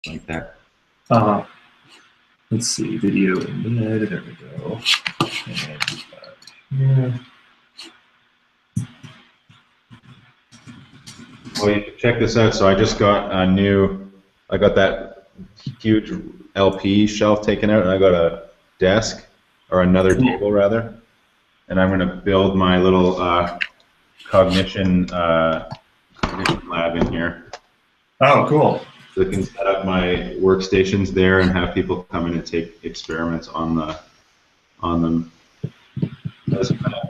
like that. Let's see, video embed. There we go. And here. Well, you can check this out. So I just got a new. I got that huge LP shelf taken out, and I got a desk or another table rather, and I'm going to build my little cognition lab in here. Oh, cool. So I can set up my workstations there and have people come in and take experiments on them. Just kind of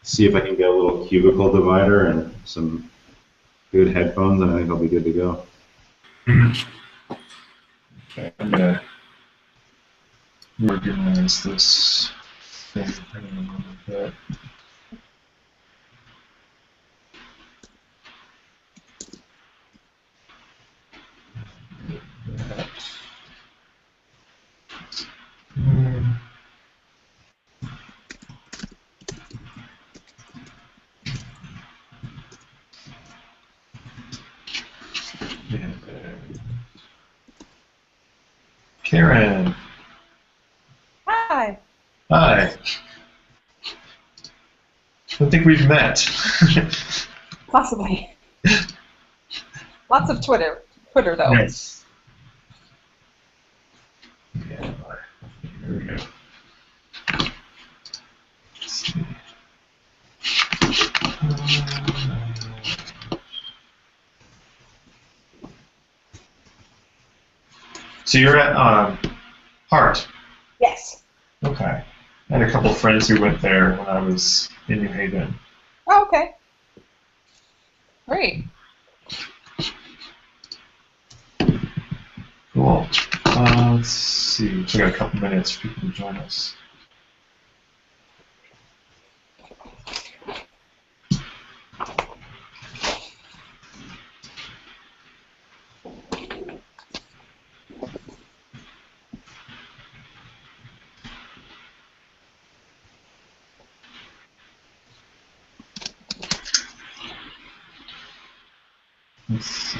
see if I can get a little cubicle divider and some good headphones, and I think I'll be good to go. Okay, I'm gonna organize this thing a little bit. Karen. Hi. Hi. I don't think we've met. Possibly. Lots of Twitter though. Yes. Yeah. Here we go. Let's see. So you're at Hart. Yes. Okay. I had a couple of friends who went there when I was in New Haven. Oh, okay. Great. Cool. Let's see. So we got a couple minutes for people to join us. Let's see.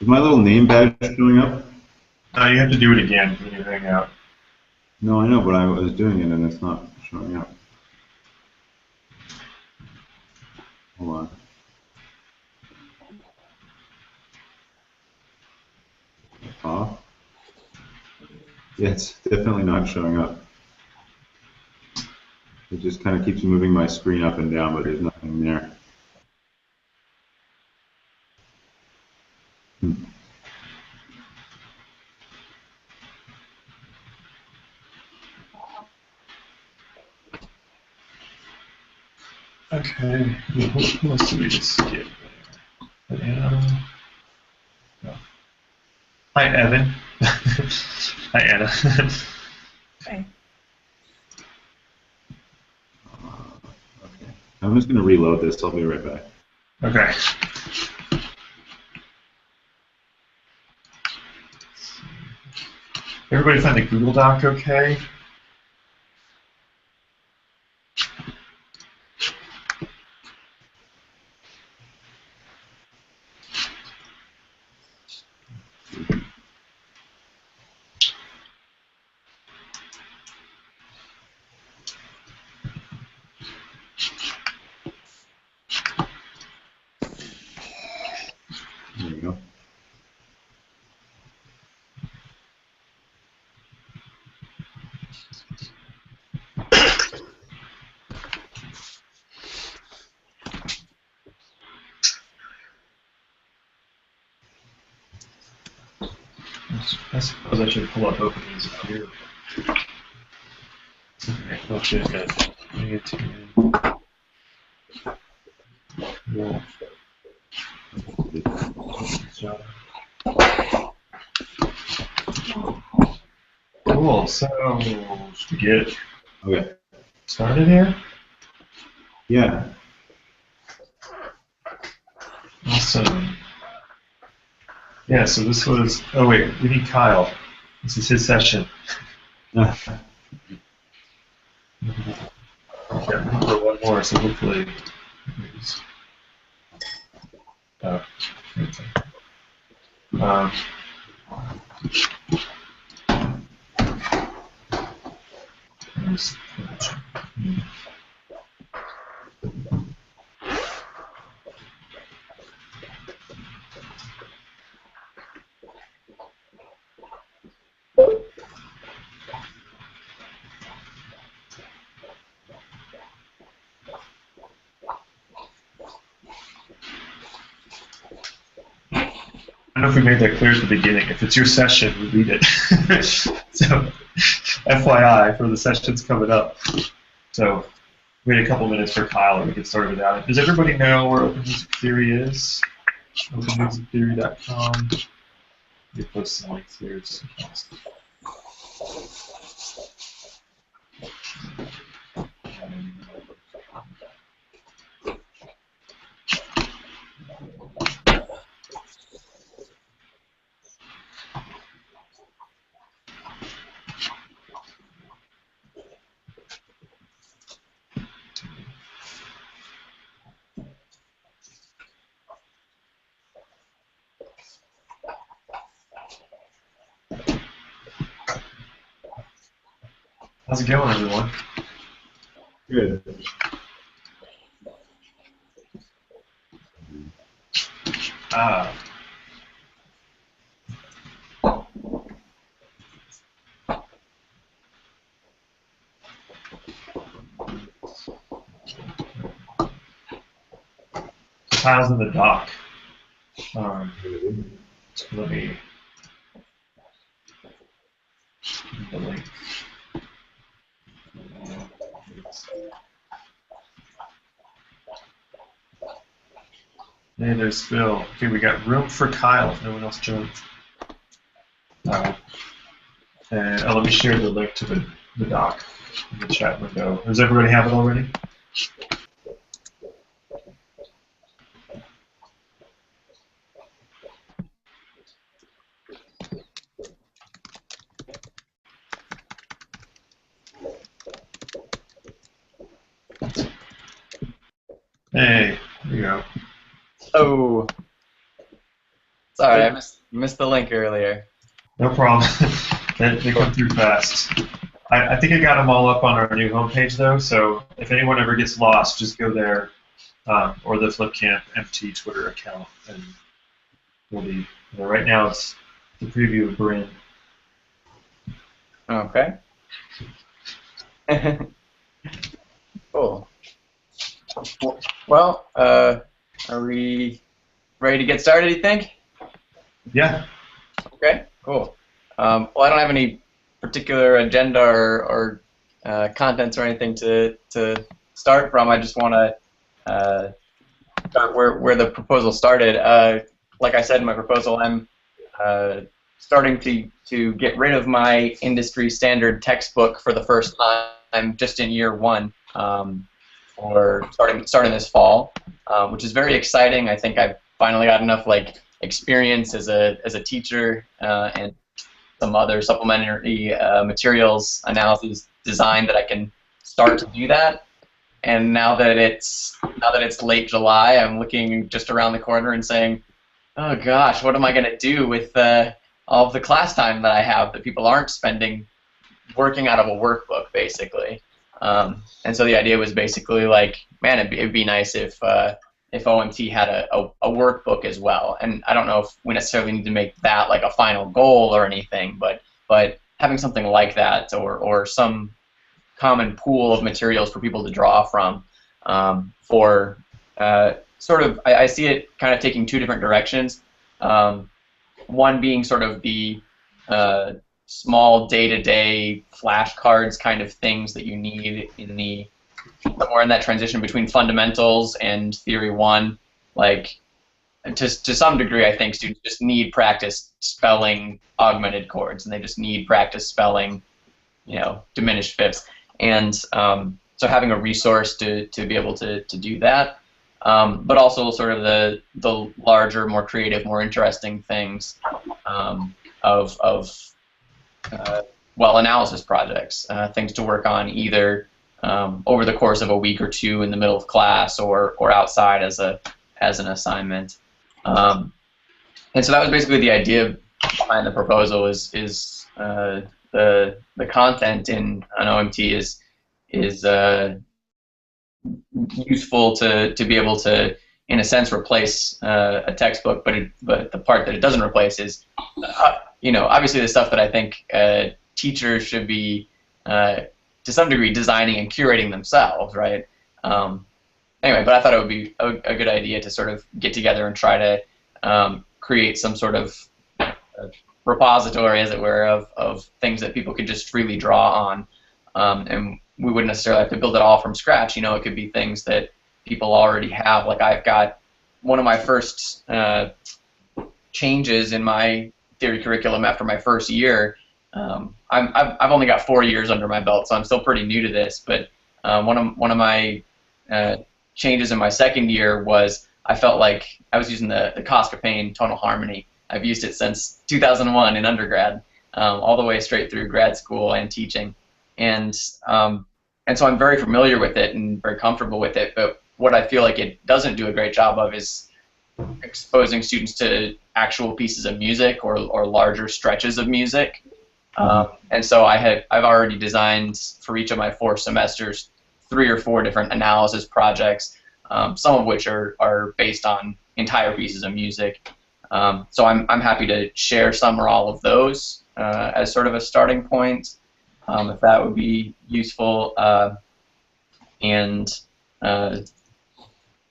Is my little name badge showing up? You have to do it again when you hang out. No, I know, but I was doing it and it's not showing up. Hold on. Off? Yeah, it's definitely not showing up. It just kind of keeps moving my screen up and down, but there's nothing there. Okay. Who else did we just skip? Anna. No. Hi, Evan. Hi, Anna. Okay. Okay. I'm just going to reload this. I'll be right back. Okay. Everybody find the Google Doc okay? There we go. I suppose I should pull up openings here. Okay, oh shit, guys. I need to. Yeah. Cool, so should we get Okay. started here? Yeah. Awesome. Yeah, so this was, oh wait, we need Kyle. This is his session. I can't remember one more, so hopefully. Uh, um, I don't know if we made that clear at the beginning. If it's your session, we read it. So, FYI for the sessions coming up. So, wait a couple minutes for Kyle and we get started without it. Does everybody know where Open Music Theory is? OpenMusicTheory.com. You post some links here. How's it going, everyone? Good. Ah. Kyle's in the dock. Let me the link. Hey, there's Phil. Okay, we got room for Kyle if no one else joins. And let me share the link to the doc in the chat window. Does everybody have it already? Hey, there you go. Oh, sorry, I missed the link earlier. No problem. They come through fast. I think I got them all up on our new homepage though, so if anyone ever gets lost, just go there or the FlipCamp MT Twitter account, and we'll be there. Right now it's the preview of Bryn. Okay. Cool. Well, are we ready to get started, you think? Yeah. Okay, cool. Well, I don't have any particular agenda or contents or anything to start from. I just want to start where the proposal started. Like I said in my proposal, I'm starting to get rid of my industry standard textbook for the first time just in year one, or starting this fall, which is very exciting. I think I've finally got enough experience as a teacher and some other supplementary materials analyses design that I can start to do that. And now that it's late July, I'm looking just around the corner and saying, oh gosh, what am I going to do with all of the class time that I have that people aren't spending working out of a workbook, basically. And so the idea was basically man, it'd be nice if OMT had a workbook as well. And I don't know if we necessarily need to make that a final goal or anything, but having something like that or some common pool of materials for people to draw from for sort of, I see it kind of taking two different directions. One being sort of the small day-to-day flashcards kind of things that you need somewhere in that transition between fundamentals and theory one. To some degree, I think students just need practice spelling augmented chords, and they just need practice spelling, diminished fifths. And so having a resource to be able to do that, but also sort of the larger, more creative, more interesting things of analysis projects, things to work on either over the course of a week or two in the middle of class or outside as an assignment. And so that was basically the idea behind the proposal. Is the content in an OMT is useful to be able to, in a sense, replace a textbook, but the part that it doesn't replace is, obviously the stuff that I think teachers should be, to some degree, designing and curating themselves, right? Anyway, but I thought it would be a good idea to sort of get together and try to create some sort of repository, as it were, of things that people could just freely draw on, and we wouldn't necessarily have to build it all from scratch. It could be things that people already have. Like I've got one of my first changes in my theory curriculum after my first year. I've only got 4 years under my belt, so I'm still pretty new to this. But one of my changes in my second year was I felt like I was using the Koska-Payne tonal harmony. I've used it since 2001 in undergrad, all the way straight through grad school and teaching, and so I'm very familiar with it and very comfortable with it. But what I feel like it doesn't do a great job of is exposing students to actual pieces of music or larger stretches of music. And so I've already designed for each of my 4 semesters 3 or 4 different analysis projects, some of which are based on entire pieces of music. So I'm happy to share some or all of those as sort of a starting point, if that would be useful.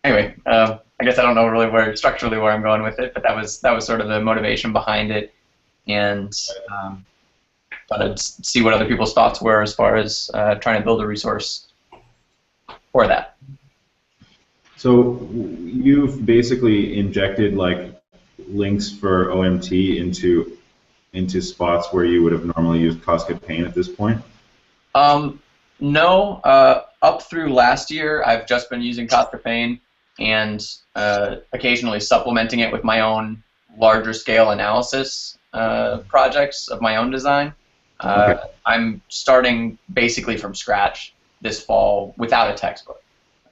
Anyway, I guess I don't know really structurally where I'm going with it, but that was sort of the motivation behind it, and thought I'd see what other people's thoughts were as far as trying to build a resource for that. So you've basically injected like links for OMT into spots where you would have normally used Koska-Payne at this point? No. Up through last year, I've just been using Koska-Payne and occasionally supplementing it with my own larger scale analysis projects of my own design. Okay. I'm starting basically from scratch this fall without a textbook.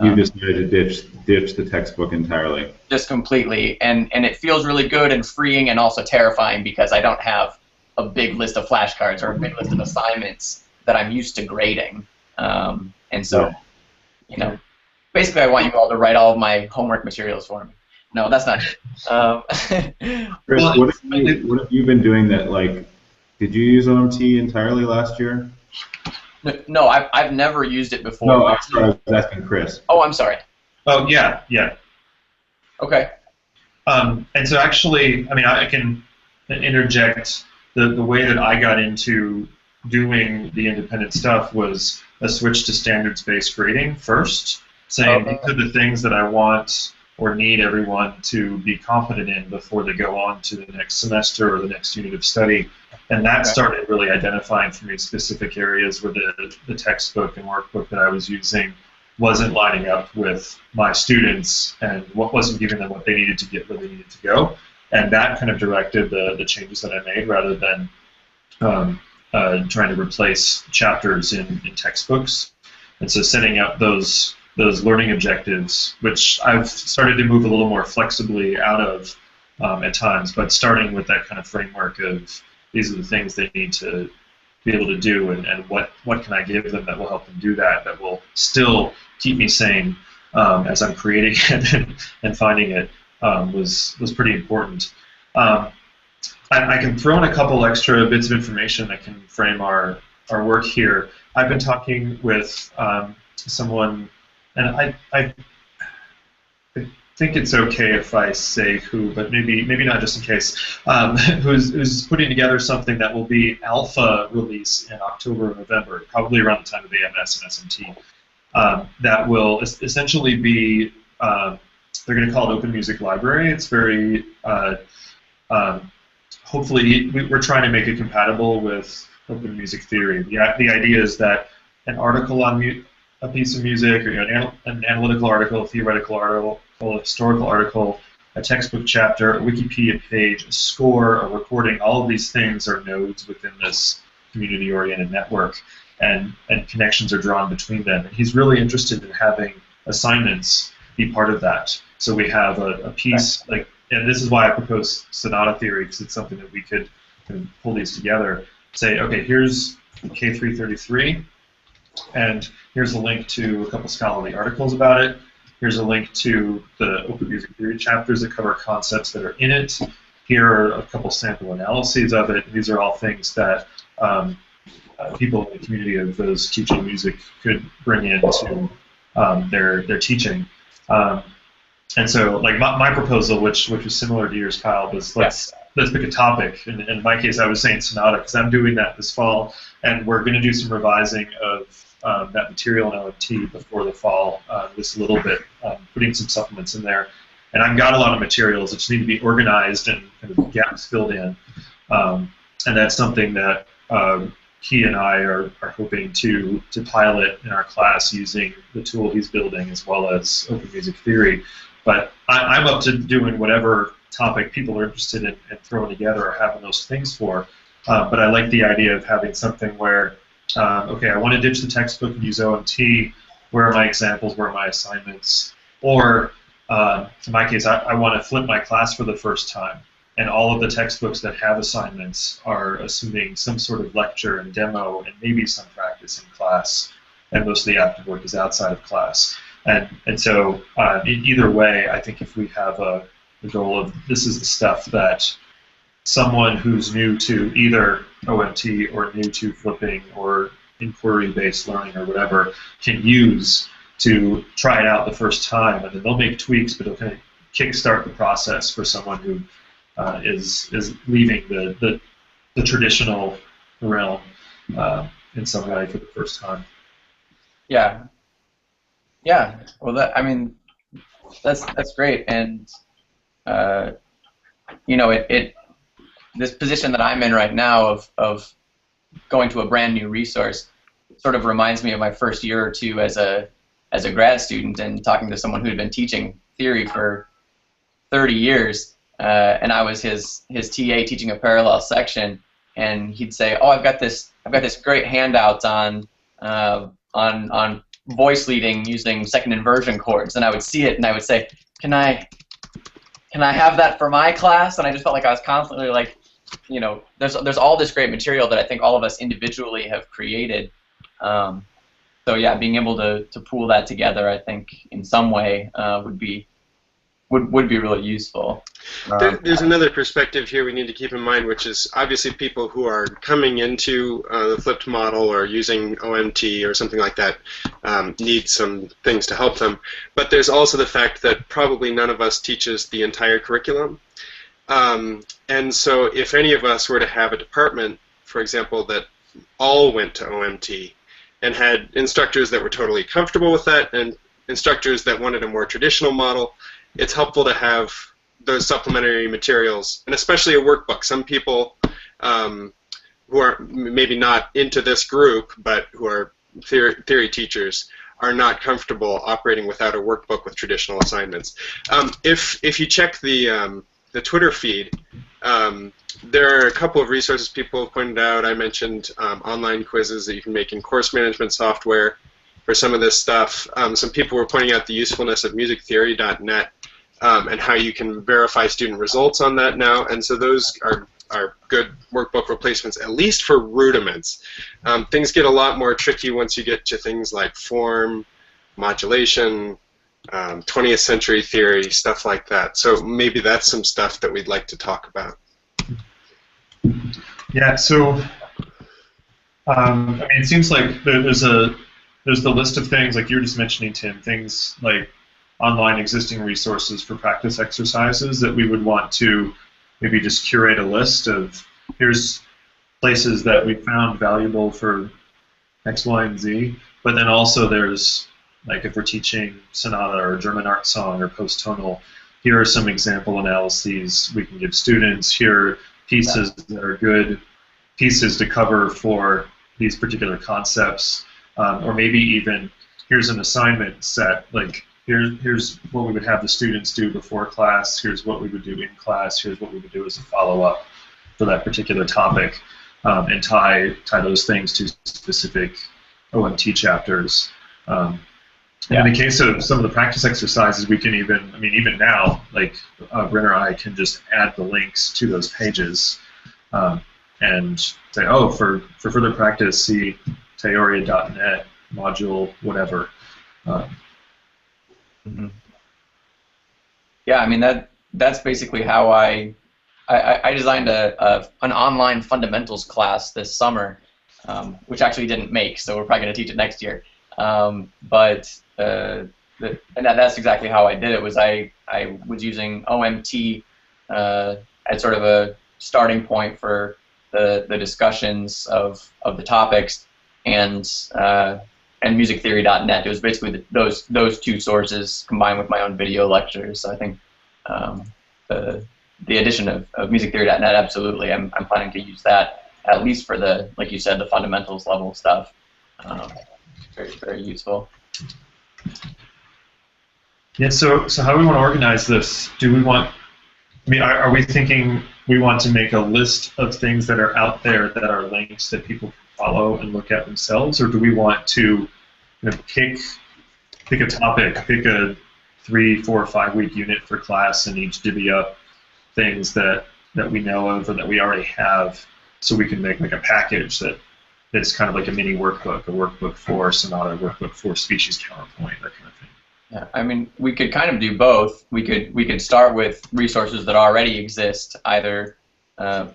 You decided to ditch the textbook entirely. Just completely, and it feels really good and freeing and also terrifying because I don't have a big list of flashcards or a big list of assignments that I'm used to grading. And so, basically I want you all to write all of my homework materials for me. No, that's not true. Chris, what have you been doing that, like, did you use OMT entirely last year? No, I've never used it before. No, I'm sorry, I was asking Chris. Oh, I'm sorry. Oh, yeah. Okay. And so actually, I can interject. The way that I got into doing the independent stuff was a switch to standards-based grading first, saying these are the things that I want or need everyone to be competent in before they go on to the next semester or the next unit of study. And that started really identifying for me specific areas where the textbook and workbook that I was using wasn't lining up with my students and what wasn't giving them what they needed to get where they needed to go. And that kind of directed the changes that I made rather than trying to replace chapters in textbooks. And so setting up those learning objectives, which I've started to move a little more flexibly out of at times, but starting with that kind of framework of these are the things they need to be able to do, and what can I give them that will help them do that will still keep me sane as I'm creating it and finding it was pretty important. I can throw in a couple extra bits of information that can frame our work here. I've been talking with someone, and I think it's okay if I say who, but maybe not just in case, who's putting together something that will be alpha release in October or November, probably around the time of AMS and SMT. That will essentially be, they're going to call it Open Music Library. It's very, hopefully, we're trying to make it compatible with open music theory. The idea is that an article on a piece of music, or an analytical article, a theoretical article, a historical article, a textbook chapter, a Wikipedia page, a score, a recording, all of these things are nodes within this community-oriented network, and connections are drawn between them. And he's really interested in having assignments be part of that. So we have a piece, like, and this is why I proposed Sonata theory, because it's something that we could kind of pull these together. Say, okay, here's K333, and here's a link to a couple scholarly articles about it. Here's a link to the Open Music Theory chapters that cover concepts that are in it. Here are a couple sample analyses of it. These are all things that people in the community of those teaching music could bring into their teaching. And so, like, my proposal, which was similar to yours, Kyle, was let's pick a topic. And in my case, I was saying Sonata, because I'm doing that this fall, and we're going to do some revising of that material in OMT before the fall, just a little bit, putting some supplements in there. And I've got a lot of materials that just need to be organized and kind of gaps filled in. And that's something that he and I are hoping to pilot in our class using the tool he's building as well as Open Music Theory. But I'm up to doing whatever topic people are interested in throwing together or having those things for. But I like the idea of having something where, okay, I want to ditch the textbook and use OMT. Where are my examples? Where are my assignments? Or, in my case, I want to flip my class for the first time. And all of the textbooks that have assignments are assuming some sort of lecture and demo and maybe some practice in class. And most of the active work is outside of class. And so either way, I think if we have the goal of this is the stuff that someone who's new to either OMT or new to flipping or inquiry-based learning or whatever can use to try it out the first time, and then they'll make tweaks, but it'll kind of kickstart the process for someone who is leaving the traditional realm in some way for the first time. Yeah. Yeah. Well, that's great, and you know, this position that I'm in right now of going to a brand new resource sort of reminds me of my first year or two as a grad student and talking to someone who had been teaching theory for 30 years, and I was his TA teaching a parallel section, and he'd say, "Oh, I've got this great handout on voice leading using second inversion chords," and I would see it and I would say, "Can I have that for my class?" And I just felt like I was constantly like, you know, there's all this great material that I think all of us individually have created. So yeah, being able to pool that together, I think, in some way would be really useful. There's another perspective here we need to keep in mind, which is obviously people who are coming into the flipped model or using OMT or something like that need some things to help them. But there's also the fact that probably none of us teaches the entire curriculum. And so if any of us were to have a department, for example, that all went to OMT and had instructors that were totally comfortable with that and instructors that wanted a more traditional model, it's helpful to have those supplementary materials, and especially a workbook. Some people who are maybe not into this group, but who are theory teachers, are not comfortable operating without a workbook with traditional assignments. If you check the Twitter feed, there are a couple of resources people have pointed out. I mentioned online quizzes that you can make in course management software for some of this stuff. Some people were pointing out the usefulness of musictheory.net and how you can verify student results on that now, and so those are good workbook replacements, at least for rudiments. Things get a lot more tricky once you get to things like form, modulation, 20th century theory, stuff like that. So maybe that's some stuff that we'd like to talk about. Yeah, so I mean, it seems like there's the list of things, like you were just mentioning, Tim, things like online existing resources for practice exercises that we would want to maybe just curate a list of, here's places that we found valuable for X, Y, and Z, but then also there's, like, if we're teaching sonata or German art song or post-tonal, here are some example analyses we can give students. Here are pieces that are good pieces to cover for these particular concepts, or maybe even here's an assignment set, like here's what we would have the students do before class, here's what we would do in class, here's what we would do as a follow-up for that particular topic. and tie those things to specific OMT chapters. And in the case of some of the practice exercises, we can even now, like Bryn or I can just add the links to those pages and say, oh, for further practice, see Theoria.net module, whatever. Yeah, I mean that's basically how I designed an online fundamentals class this summer, which actually didn't make, so we're probably going to teach it next year. And that's exactly how I did it. Was I was using OMT as sort of a starting point for the discussions of the topics, and musictheory.net. It was basically those two sources combined with my own video lectures. So I think the addition of musictheory.net, absolutely, I'm planning to use that at least for the, like you said, the fundamentals level stuff. Very, very useful. Yeah, so how do we want to organize this? Do we want, are we thinking we want to make a list of things that are out there that are links that people can follow and look at themselves, or do we want to pick a topic, pick a 3, 4, 5 week unit for class and each divvy up things that we know of or that we already have, so we can make like a package that's kind of like a mini workbook, a workbook for Sonata, a workbook for species counterpoint, that kind of thing. Yeah, I mean, we could kind of do both. We could start with resources that already exist, either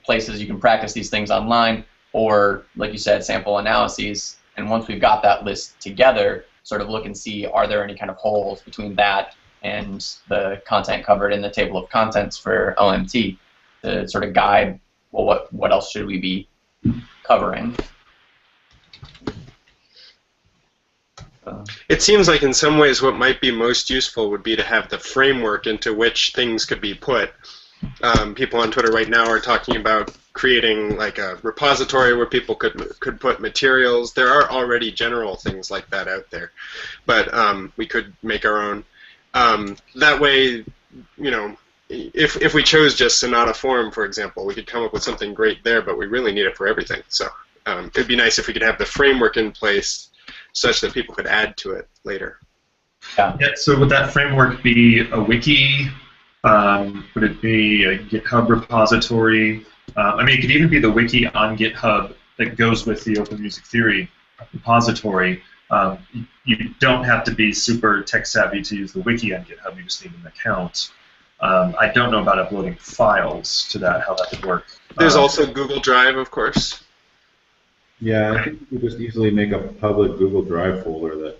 places you can practice these things online, or, like you said, sample analyses. And once we've got that list together, sort of look and see, are there any kind of holes between that and the content covered in the table of contents for OMT to sort of guide, well, what else should we be covering? It seems like in some ways what might be most useful would be to have the framework into which things could be put. People on Twitter right now are talking about creating like a repository where people could put materials. There are already general things like that out there, but we could make our own. That way, if we chose just Sonata Forum, for example, we could come up with something great there, but we really need it for everything. So it'd be nice if we could have the framework in place such that people could add to it later. Yeah, so would that framework be a wiki? Would it be a GitHub repository? It could even be the wiki on GitHub that goes with the Open Music Theory repository. You don't have to be super tech savvy to use the wiki on GitHub. You just need an account. I don't know about uploading files to that, how that would work. There's also Google Drive, of course. Yeah, I think you could just easily make a public Google Drive folder that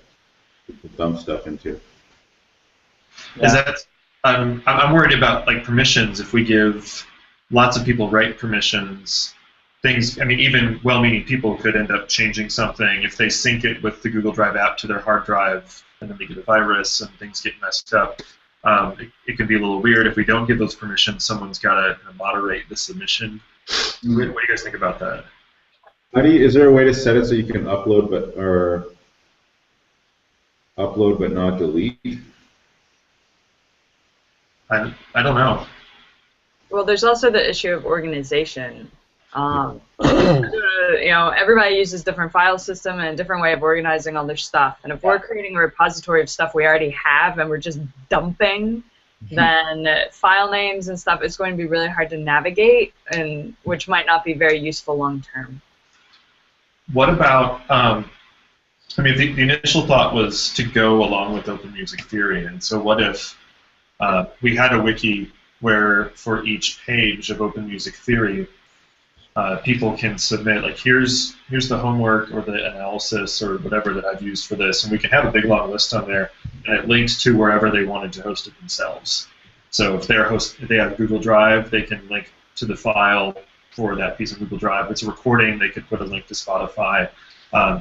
people dump stuff into. Yeah. Is that? I'm worried about like permissions. If we give lots of people write permissions, things. Even well-meaning people could end up changing something if they sync it with the Google Drive app to their hard drive, and then they get a virus and things get messed up. It can be a little weird if we don't give those permissions. Someone's got to moderate the submission. What do you guys think about that? Is there a way to set it so you can upload but not delete? I don't know. Well, there's also the issue of organization. Everybody uses different file system and a different way of organizing all their stuff. And if we're creating a repository of stuff we already have and we're just dumping, then file names and stuff is going to be really hard to navigate, and which might not be very useful long term. What about, the initial thought was to go along with Open Music Theory, and so what if we had a wiki where for each page of Open Music Theory, people can submit, like, here's the homework or the analysis or whatever that I've used for this, and we can have a big long list on there, and it links to wherever they wanted to host it themselves. So if they have Google Drive, they can link to the file for that piece of Google Drive. If it's a recording, they could put a link to Spotify.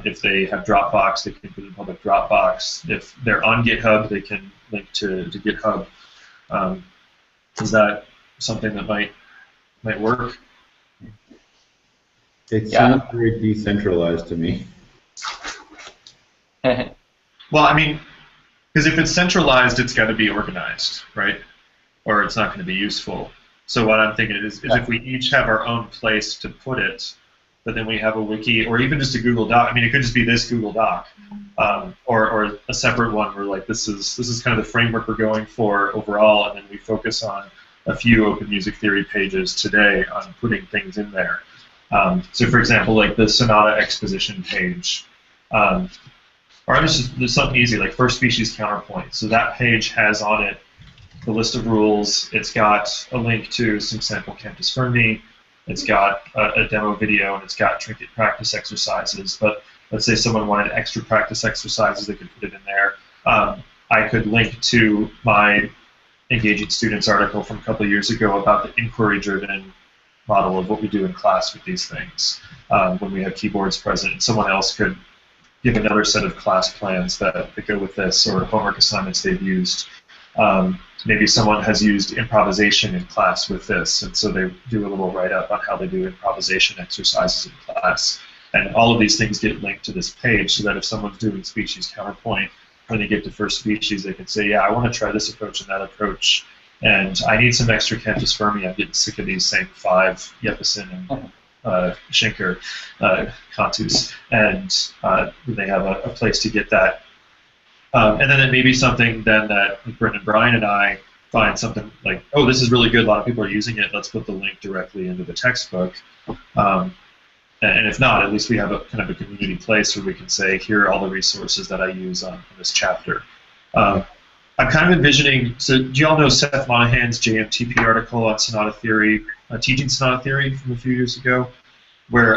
If they have Dropbox, they can put in public Dropbox. If they're on GitHub, they can link to GitHub. Is that something that might work? It sounds very decentralized to me. Well, because if it's centralized, it's got to be organized, right? Or it's not going to be useful. So what I'm thinking is if we each have our own place to put it, but then we have a wiki, or even just a Google Doc. I mean, it could just be this Google Doc, or a separate one where like this is kind of the framework we're going for overall, and then we focus on a few open music theory pages today on putting things in there. So, for example, like the Sonata exposition page, or there's something easy like first species counterpoint. So that page has on it the list of rules. It's got a link to some sample Cantus Fermi. It's got a demo video, and it's got trinket practice exercises. But let's say someone wanted extra practice exercises, they could put it in there. I could link to my Engaging Students article from a couple of years ago about the inquiry-driven model of what we do in class with these things when we have keyboards present. And someone else could give another set of class plans that go with this, or homework assignments they've used. Maybe someone has used improvisation in class with this, and so they do a little write-up on how they do improvisation exercises in class. And all of these things get linked to this page so that if someone's doing species counterpoint, when they get to first species, they can say, yeah, I want to try this approach and that approach, and I need some extra Cantus Fermi. I'm getting sick of these same 5, Jeppesen and Schenker cantus, and they have a place to get that. And then it may be something then that Brendan, Brian, and I find something like, oh, this is really good, a lot of people are using it, let's put the link directly into the textbook. And if not, at least we have a kind of a community place where we can say, here are all the resources that I use on this chapter. I'm kind of envisioning, so do you all know Seth Monahan's JMTP article on sonata theory, teaching sonata theory from a few years ago, where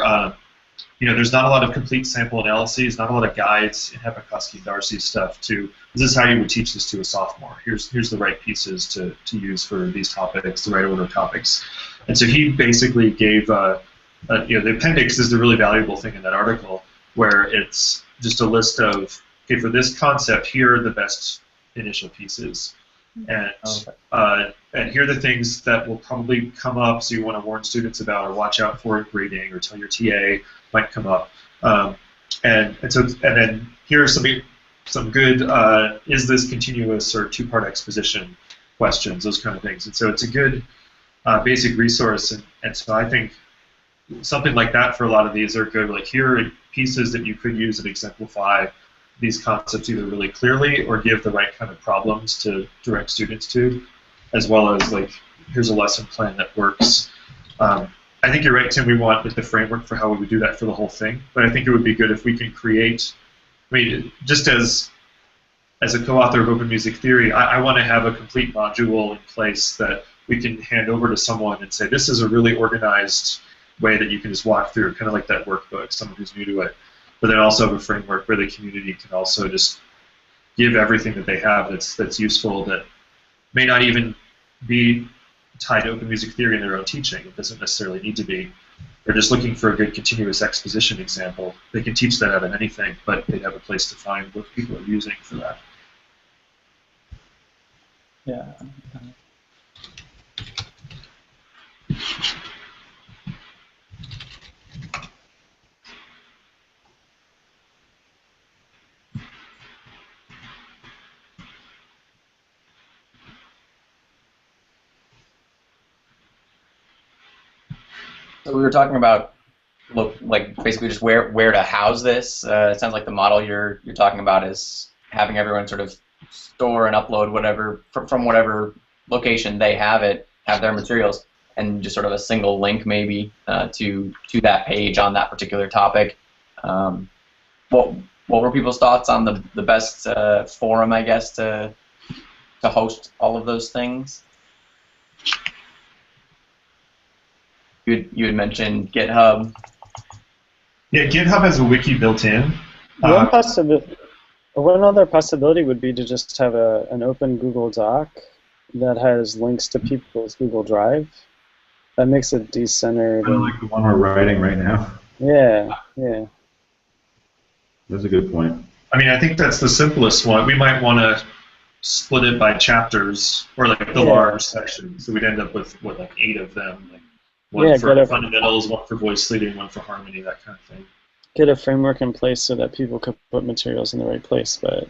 there's not a lot of complete sample analyses, not a lot of guides in Hepikoski Darcy's stuff to, this is how you would teach this to a sophomore. Here's the right pieces to use for these topics, the right order of topics. And so he basically gave, the appendix is the really valuable thing in that article, where it's just a list of, okay, for this concept, here are the best initial pieces. And here are the things that will probably come up, so you want to warn students about or watch out for in grading, or tell your TA might come up. And then here are some good is this continuous or two-part exposition questions, those kind of things. And so it's a good basic resource. And so I think something like that for a lot of these are good. Like here are pieces that you could use that exemplify these concepts either really clearly or give the right kind of problems to direct students to, as well as like here's a lesson plan that works. I think you're right, Tim, we want like the framework for how we would do that for the whole thing, but I think it would be good if we can create, I mean, just as a co-author of Open Music Theory, I want to have a complete module in place that we can hand over to someone and say, this is a really organized way that you can just walk through, kind of like that workbook, someone who's new to it. But then also have a framework where the community can also just give everything that they have that's useful, that may not even be tied to Open Music Theory in their own teaching. It doesn't necessarily need to be. They're just looking for a good continuous exposition example. They can teach that out of anything, but they'd have a place to find what people are using for that. Yeah. So we were talking about, like basically just where to house this. It sounds like the model you're talking about is having everyone sort of store and upload whatever from whatever location they have their materials, and just sort of a single link maybe to that page on that particular topic. What were people's thoughts on the best forum, I guess, to host all of those things? You had mentioned GitHub. Yeah, GitHub has a wiki built in. One other possibility would be to just have an open Google Doc that has links to people's Google Drive. That makes it decentered. Kind of like the one we're writing right now. Yeah. That's a good point. I mean, I think that's the simplest one. We might want to split it by chapters, or like the large sections. So we'd end up with, what, like 8 of them. Like one for fundamentals, one for voice leading, one for harmony, that kind of thing. Get a framework in place so that people could put materials in the right place, but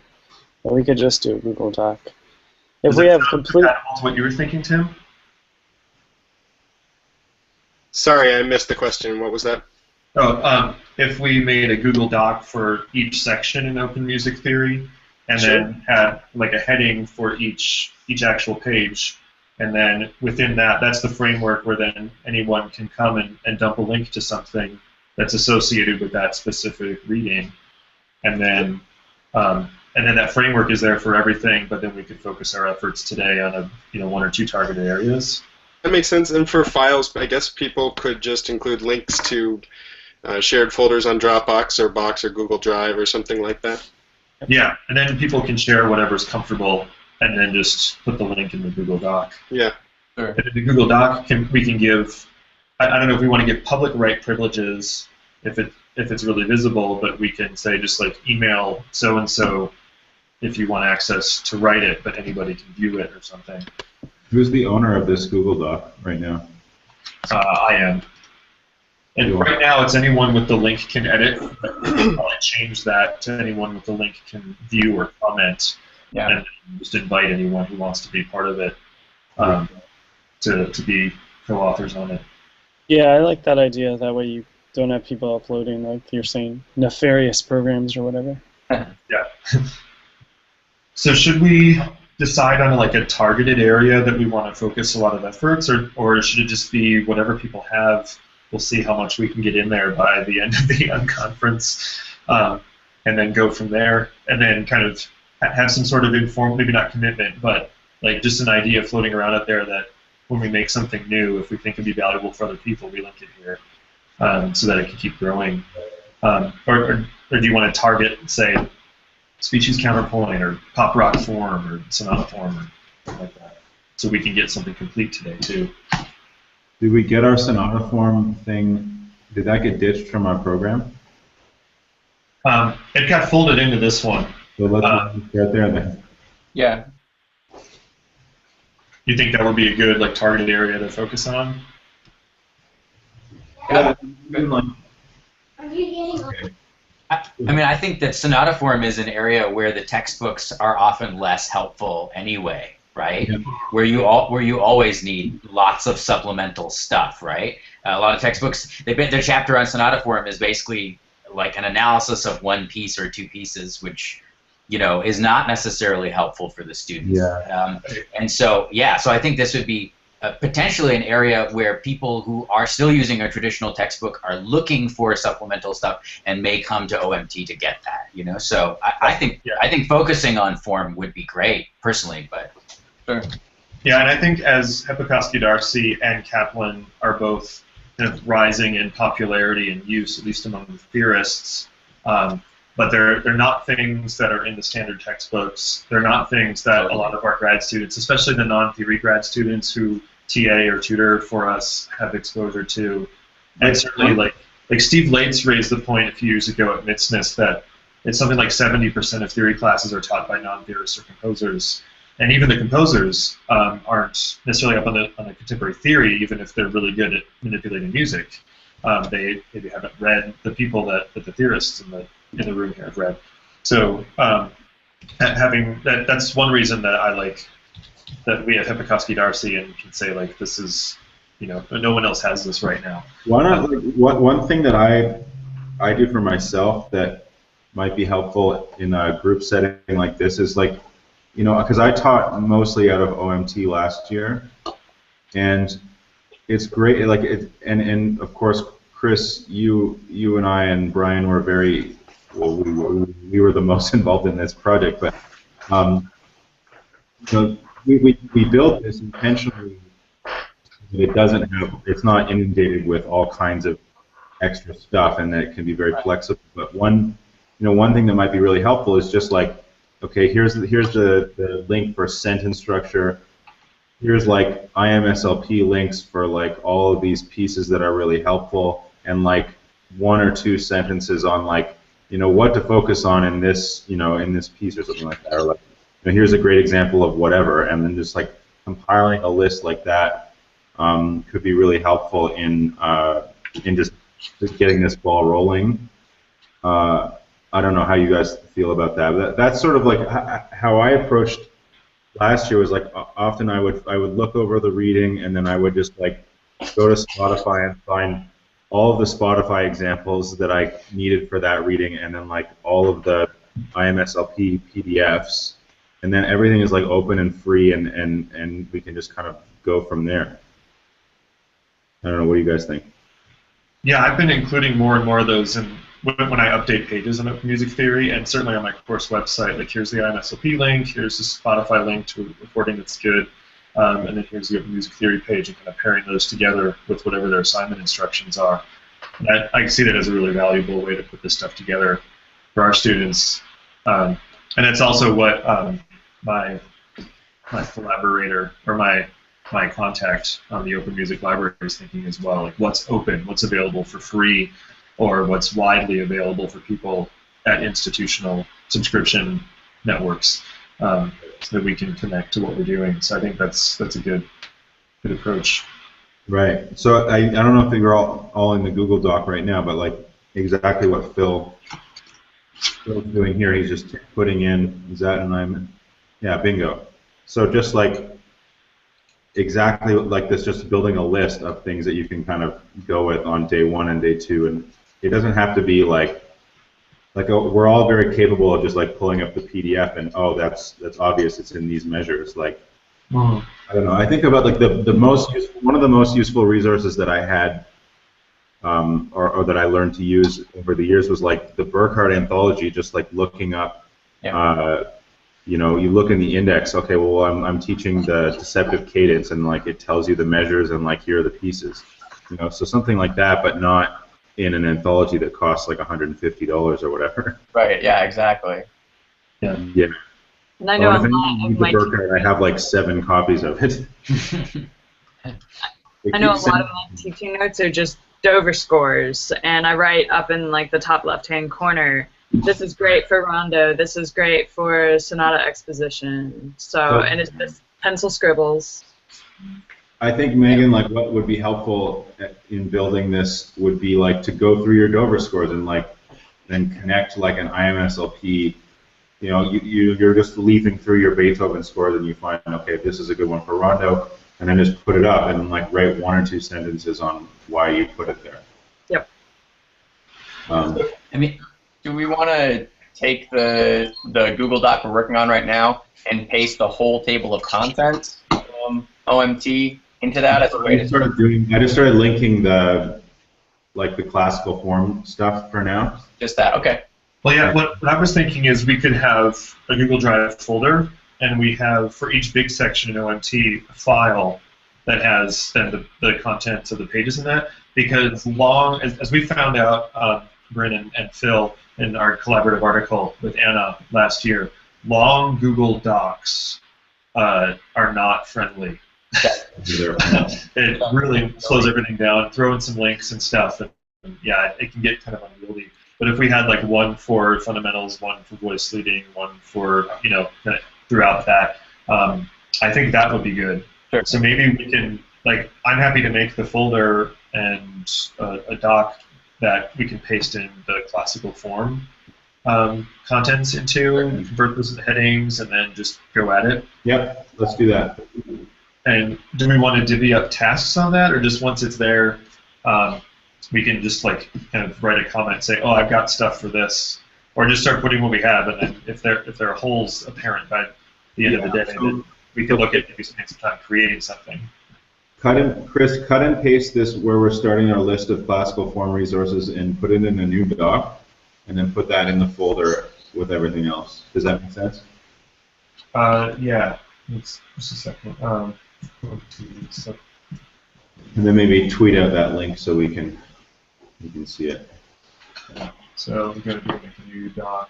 we could just do a Google Doc. If we have complete... What you were thinking, Tim? Sorry, I missed the question. What was that? If we made a Google Doc for each section in Open Music Theory, and then had like a heading for each actual page, and then within that, that's the framework where then anyone can come and dump a link to something that's associated with that specific reading, and then that framework is there for everything. But then we could focus our efforts today on one or two targeted areas. That makes sense. And for files, I guess people could just include links to shared folders on Dropbox or Box or Google Drive or something like that. Yeah, and then people can share whatever's comfortable, and then just put the link in the Google Doc. Yeah. Sure. And in the Google Doc, we can give. I don't know if we want to give public write privileges if it's really visible, but we can say just like email so and so if you want access to write it, but anybody can view it or something. Who's the owner of this Google Doc right now? I am. And right now, it's anyone with the link can edit. But I'll probably change that to anyone with the link can view or comment, and just invite anyone who wants to be part of it to be co-authors on it. Yeah, I like that idea. That way you don't have people uploading, like you're saying, nefarious programs or whatever. Yeah. So should we decide on like a targeted area that we want to focus a lot of efforts, or should it just be whatever people have? We'll see how much we can get in there by the end of the unconference, and then go from there, and then kind of have some sort of informed, maybe not commitment, but like just an idea floating around out there that when we make something new, if we think it'd be valuable for other people, we link it here, so that it can keep growing. Or do you want to target, say, species counterpoint or pop rock form or sonata form or something like that, so we can get something complete today too? Did we get our sonata form thing? Did that get ditched from our program? It got folded into this one. So let's start there then. Yeah. You think that would be a good like targeted area to focus on? Yeah. I mean, I think that sonata form is an area where the textbooks are often less helpful anyway, right? Yeah. Where you always need lots of supplemental stuff, right? A lot of textbooks, their chapter on sonata form is basically like an analysis of one piece or two pieces, which is not necessarily helpful for the students. Yeah. And so, so I think this would be potentially an area where people who are still using a traditional textbook are looking for supplemental stuff and may come to OMT to get that. So I think focusing on form would be great personally, but sure. Yeah, and I think as Hepikoski-Darcy and Kaplan are both kind of rising in popularity and use, at least among the theorists, but they're not things that are in the standard textbooks. They're not things that a lot of our grad students, especially the non-theory grad students who TA or tutor for us, have exposure to. And certainly, like Steve Lates raised the point a few years ago at MITSNIS that it's something like 70% of theory classes are taught by non-theorists or composers. And even the composers aren't necessarily up on the contemporary theory, even if they're really good at manipulating music. They maybe haven't read the people that the theorists in the room here have read. So having that's one reason that I like that we have Hepikoski-Darcy and can say like this is no one else has this right now. Why not? One thing that I do for myself that might be helpful in a group setting like this is like, because I taught mostly out of OMT last year, and it's great. And of course, Chris, you and I and Brian were we were the most involved in this project, but we built this intentionally. It's not inundated with all kinds of extra stuff, and that it can be very flexible. But one thing that might be really helpful is just like, okay, here's the link for sentence structure. Here's like IMSLP links for like all of these pieces that are really helpful, and like one or two sentences on like what to focus on in this in this piece or something like that. Or like, here's a great example of whatever, and then just like compiling a list like that could be really helpful in just getting this ball rolling. I don't know how you guys feel about that, but that's sort of like how I approached last year. Was like often I would look over the reading, and then I would just like go to Spotify and find all of the Spotify examples that I needed for that reading, and then like all of the IMSLP PDFs, and then everything is like open and free, and we can just kind of go from there. I don't know. What do you guys think? Yeah, I've been including more and more of those when I update pages in Open Music Theory, and certainly on my course website. Like, here's the IMSLP link, here's the Spotify link to a recording that's good, and then here's the Open Music Theory page, and kind of pairing those together with whatever their assignment instructions are. And I see that as a really valuable way to put this stuff together for our students. And that's also what my collaborator, or my contact on the Open Music Library is thinking as well. Like, what's open, what's available for free, or what's widely available for people at institutional subscription networks, so that we can connect to what we're doing. So I think that's a good approach. Right. So I don't know if you're all in the Google Doc right now, but like exactly what Phil's doing here, he's just putting in, is that an alignment? Yeah, bingo. So just like exactly like this, just building a list of things that you can kind of go with on day 1 and day 2, and it doesn't have to be like we're all very capable of just like pulling up the PDF and, oh, that's obvious, it's in these measures. Like, I don't know. I think about like one of the most useful resources that I had, or that I learned to use over the years was like the Burkhardt anthology. Just like looking up, you know, you look in the index. Okay, well, I'm teaching the deceptive cadence, and like it tells you the measures, and like here are the pieces. You know, so something like that, but not in an anthology that costs like $150 or whatever. Right. Yeah. Exactly. Yeah. And I know a lot of my Burkhardt, I have like 7 copies of it. I know a lot of my teaching notes are just Dover scores, and I write up in like the top left-hand corner, this is great for rondo, this is great for sonata exposition. So, and it's just pencil scribbles. I think, Megan, like what would be helpful in building this would be like to go through your Dover scores and like then connect like an IMSLP. You know, you're just leafing through your Beethoven scores and you find, okay, this is a good one for rondo, and then just put it up and like write 1 or 2 sentences on why you put it there. Yep. I mean, do we want to take the Google Doc we're working on right now and paste the whole table of contents from OMT into that as a way to I just started linking the classical form stuff for now. Just that, okay. Well, yeah, what I was thinking is we could have a Google Drive folder, and we have for each big section in OMT a file that has then the contents of the pages in that, because as we found out, Bryn and Phil, in our collaborative article with Anna last year, long Google Docs are not friendly. It really slows everything down. Throw in some links and stuff, and yeah, it can get kind of unwieldy. But if we had like one for fundamentals, one for voice leading, one for, you know, throughout that, I think that would be good. Sure. So maybe we can, like, I'm happy to make the folder and a doc that we can paste in the classical form contents into, and convert those into headings, and then just go at it. Yep, let's do that. And do we want to divvy up tasks on that, or just once it's there, we can just like kind of write a comment and say, oh, I've got stuff for this, or just start putting what we have, and then if there are holes apparent by the end of the day, then we could look at maybe spending some time creating something. Chris, cut and paste this where we're starting our list of classical form resources and put it in a new doc, and then put that in the folder with everything else. Does that make sense? Yeah. Just a second. And then maybe tweet out that link so we can see it. So we're going to make a new doc.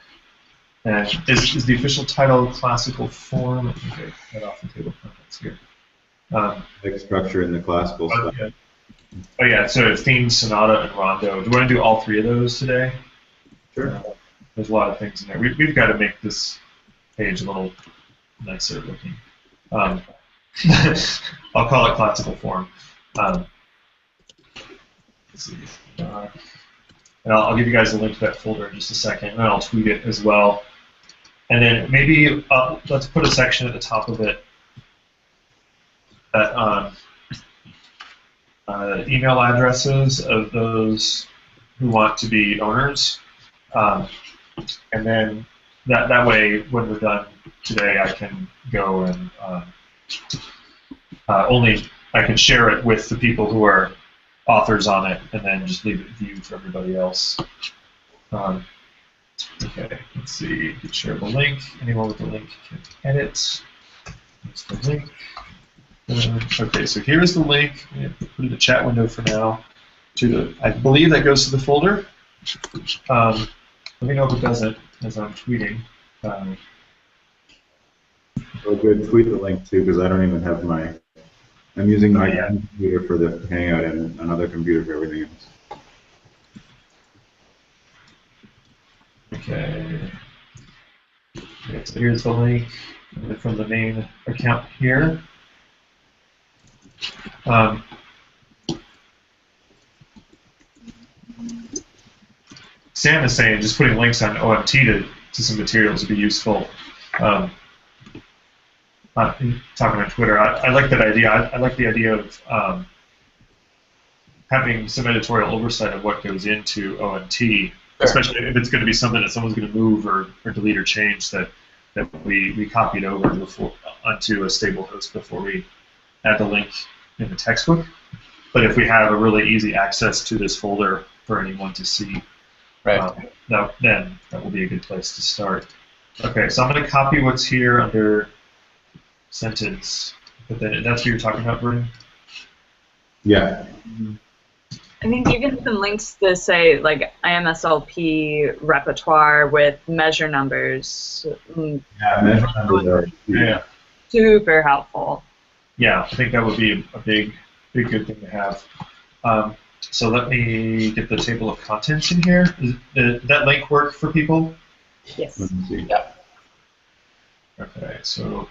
And is the official title classical form? I think I cut off the table of contents here. Like structure in the classical stuff. Yeah. Oh yeah, so theme, sonata, and rondo. Do you want to do all 3 of those today? Sure. There's a lot of things in there. We've got to make this page a little nicer looking. I'll call it classical form. Let's see. And I'll give you guys a link to that folder in just a second, and then I'll tweet it as well. And then maybe let's put a section at the top of it that email addresses of those who want to be owners, and then that way, when we're done today, I can go and only I can share it with the people who are authors on it, and then just leave it viewed for everybody else. Okay, let's see. You can share the link. Anyone with the link can edit. Here's the link. Okay, so here's the link. I'm going to put it in the chat window for now. I believe that goes to the folder. Let me know if it doesn't as I'm tweeting. Oh, good. Tweet the link too, because I don't even have my. I'm using my computer for the Hangout and another computer for everything else. Okay. So here's the link from the main account here. Sam is saying just putting links on OMT to some materials would be useful. Talking on Twitter, I like that idea. I like the idea of having some editorial oversight of what goes into OMT, especially if it's going to be something that someone's going to move or delete or change that we copied over onto a stable host before we add the link in the textbook. But if we have a really easy access to this folder for anyone to see, then that will be a good place to start. Okay, so I'm going to copy what's here under sentence. But then that's what you're talking about, Brian? Yeah. I think even some links to say like IMSLP repertoire with measure numbers. Yeah, measure numbers are super helpful. Yeah, I think that would be a big good thing to have. So let me get the table of contents in here. Does that link work for people? Yes. Let me see. Yeah. Okay, so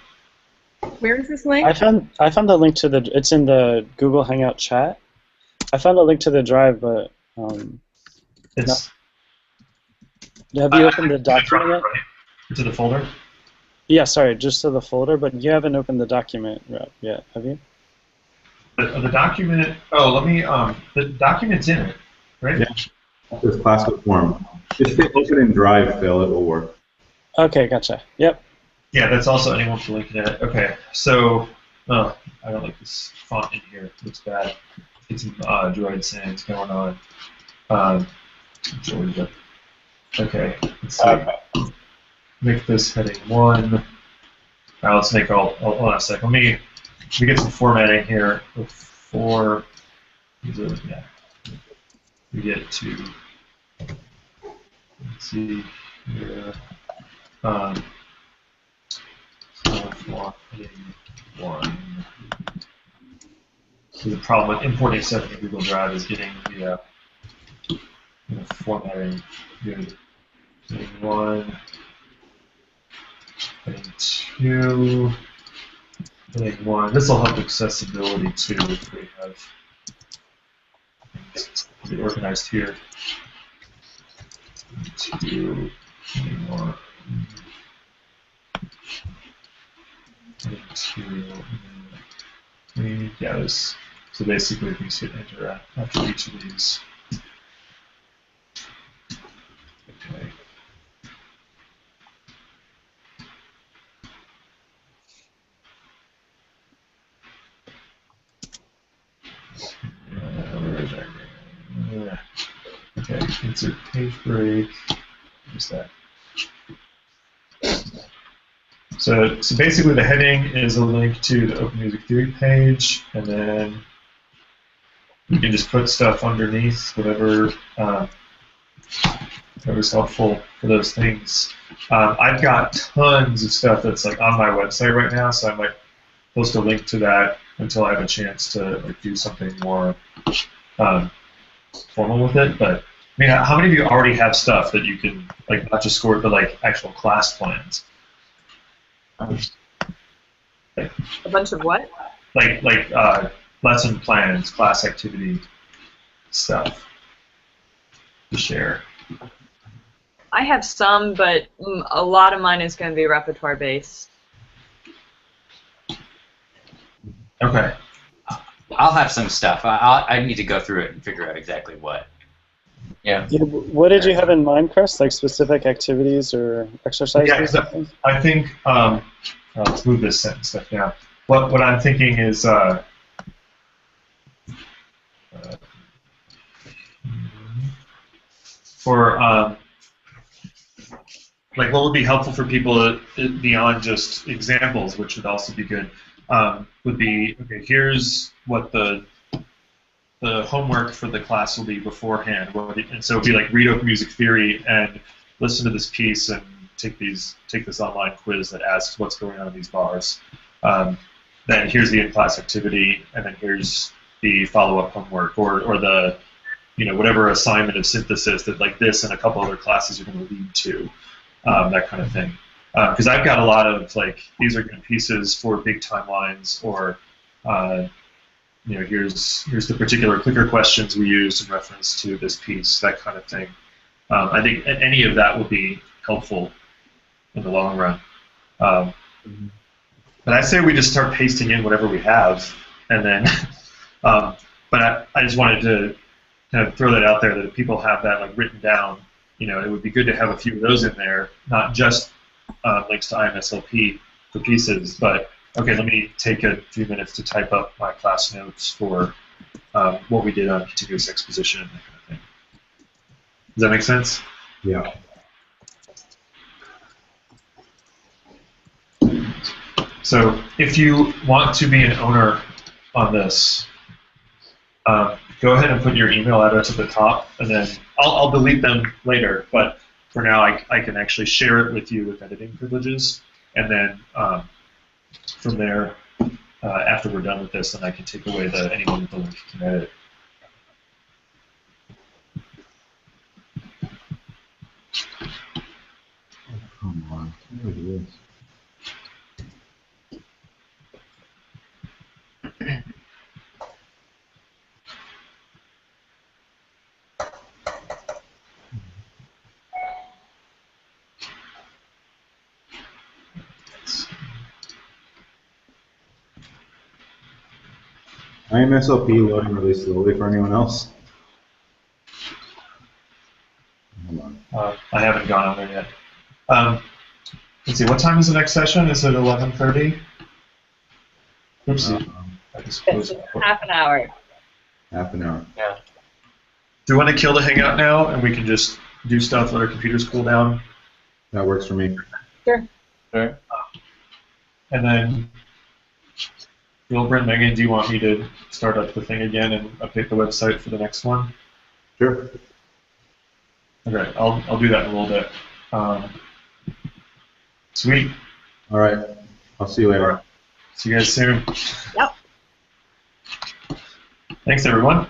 Where is this link? I found the link to the. It's in the Google Hangout chat. I found a link to the drive, but it's. have you opened the document yet? Right? To the folder. Yeah, sorry, just to the folder, but you haven't opened the document yet, have you? The document. Oh, let me. The document's in it, right? Yeah. This classical form. Just hit open in Drive, Phil. It will work. Okay, gotcha. Yep. Yeah, that's also anyone can link in it. Okay, so I don't like this font in here. It looks bad. It's some Droid Sans going on. Georgia. Okay, let's see. Make this heading 1. Now let's make hold on a sec. Let me get some formatting here before we get to. Let's see here. Heading 1. So the problem with importing stuff into Google Drive is getting the formatting good. Heading 1. Heading 2. Heading 1. This will help accessibility too if we have it organized here. 2. Heading 1. Heading 2. Yeah, so basically we can hit enter after each of these. Okay. Where is that? Okay, insert page break. Where's that? So basically the heading is a link to the Open Music Theory page, and then you can just put stuff underneath, whatever's helpful for those things. I've got tons of stuff that's like on my website right now, so I might post a link to that until I have a chance to do something more formal with it. But I mean, how many of you already have stuff that you can not just score, but actual class plans? A bunch of what? Lesson plans, class activity stuff to share. I have some, but a lot of mine is going to be repertoire based. Okay. I'll have some stuff. I need to go through it and figure out exactly what. Yeah. Yeah, what did you have in mind, Chris? Like specific activities or exercises? Yeah, 'cause I think let's move this sentence stuff down. What I'm thinking is for like what would be helpful for people beyond just examples, which would also be good, would be, okay, here's what the homework for the class will be beforehand. And so it would be like read open music theory and listen to this piece and take this online quiz that asks what's going on in these bars. Then here's the in-class activity, and then here's the follow-up homework, or the, you know, whatever assignment of synthesis that like this and a couple other classes are going to lead to, that kind of thing. Because I've got a lot of like, these are good pieces for big timelines, or you know, here's the particular clicker questions we used in reference to this piece, that kind of thing. I think any of that will be helpful in the long run. But I say we just start pasting in whatever we have, and then. But I just wanted to kind of throw that out there that if people have that like written down, you know, it would be good to have a few of those in there, not just links to IMSLP for pieces, but okay, let me take a few minutes to type up my class notes for what we did on contiguous exposition and that kind of thing. Does that make sense? Yeah. So if you want to be an owner on this, go ahead and put your email address at the top, and then I'll delete them later, but for now I can actually share it with you with editing privileges, and then from there, after we're done with this, then I can take away anyone with the link can edit. Come on. There it is. IMSLP loading really slowly for anyone else? Hold on. I haven't gone on there yet. Let's see, what time is the next session? Is it 11:30? Oopsie. I just closed it. Half an hour. Half an hour. Yeah. Do you want to kill the Hangout now, and we can just do stuff, let our computers cool down? That works for me. Sure. Sure. And then, Wilbur, Megan, do you want me to start up the thing again and update the website for the next one? Sure. Okay, I'll do that in a little bit. Sweet. All right. I'll see you later. See you guys soon. Yep. Thanks, everyone.